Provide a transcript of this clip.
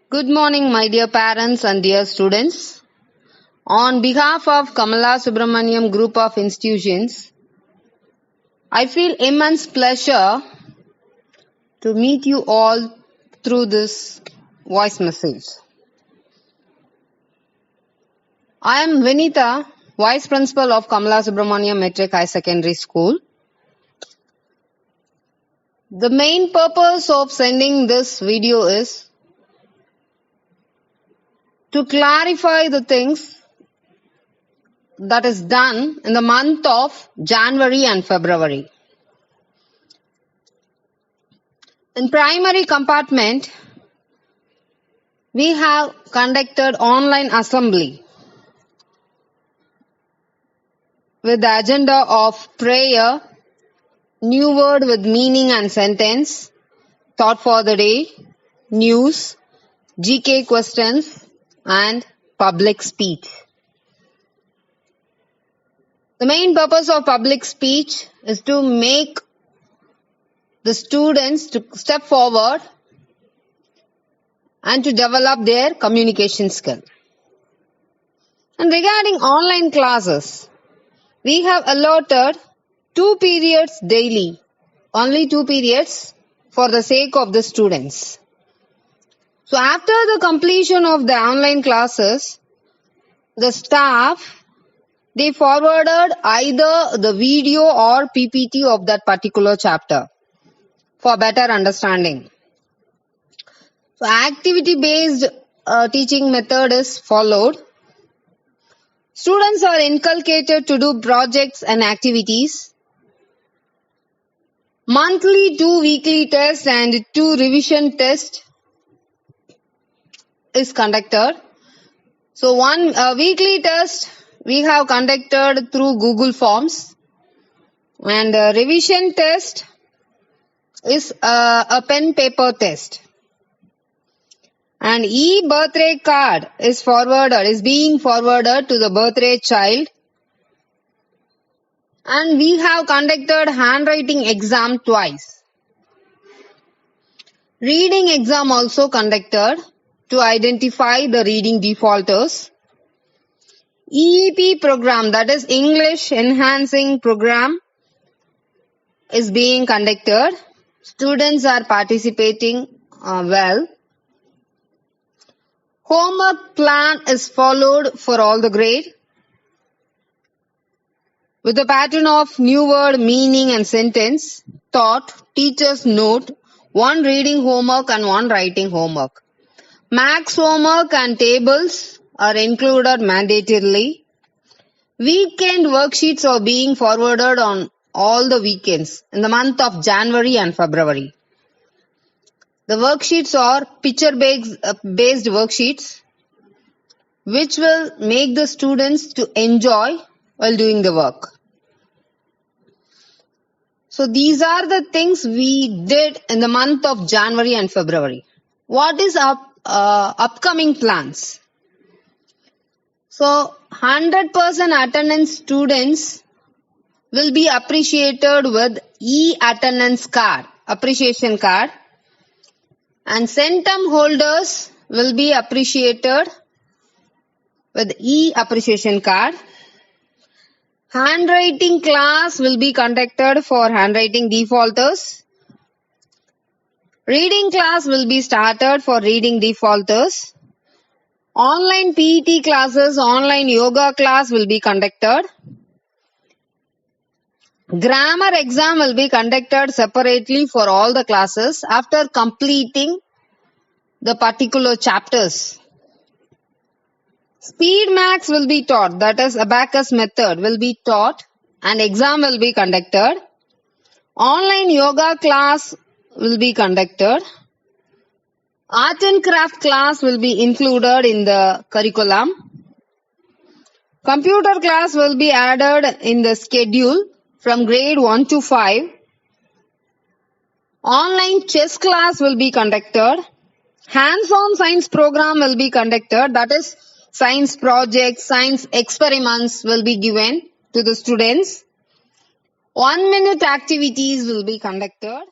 Good morning, my dear parents and dear students. On behalf of Kamala Subramaniam Group of Institutions, I feel immense pleasure to meet you all through this voice message. I am Vinita, Vice Principal of Kamala Subramaniam Metric High Secondary School. The main purpose of sending this video is to clarify the things that is done in the month of January and February. In primary compartment, we have conducted online assembly with the agenda of prayer, new word with meaning and sentence, thought for the day, news, GK questions, and public speech. The main purpose of public speech is to make the students to step forward and to develop their communication skill. And regarding online classes, we have allotted 2 periods daily, only 2 periods for the sake of the students. So after the completion of the online classes, the staff, they forwarded either the video or PPT of that particular chapter for better understanding. So activity-based teaching method is followed. Students are inculcated to do projects and activities. Monthly 2 weekly tests and 2 revision tests is conducted. So one weekly test we have conducted through Google Forms, and revision test is a pen paper test. And e-birthday card is being forwarded to the birthday child. And we have conducted handwriting exam twice. Reading exam also conducted to identify the reading defaulters. EEP program, that is English Enhancing Program, is being conducted. Students are participating well. Homework plan is followed for all the grade with the pattern of new word, meaning and sentence, thought, teacher's note, 1 reading homework and 1 writing homework. Max homework and tables are included mandatorily. Weekend worksheets are being forwarded on all the weekends in the month of January and February. The worksheets are picture-based worksheets which will make the students to enjoy while doing the work. So these are the things we did in the month of January and February. What is upcoming plans? So 100% attendance students will be appreciated with e-attendance card, appreciation card. And centum holders will be appreciated with e-appreciation card. Handwriting class will be conducted for handwriting defaulters. Reading class will be started for reading defaulters. Online PET classes, online yoga class will be conducted. Grammar exam will be conducted separately for all the classes after completing the particular chapters. Speed max will be taught, that is abacus method will be taught and exam will be conducted. Online yoga class will be conducted. Art and craft class will be included in the curriculum. Computer class will be added in the schedule from grade 1 to 5. Online chess class will be conducted. Hands-on science program will be conducted, that is science projects, science experiments will be given to the students. 1-minute activities will be conducted.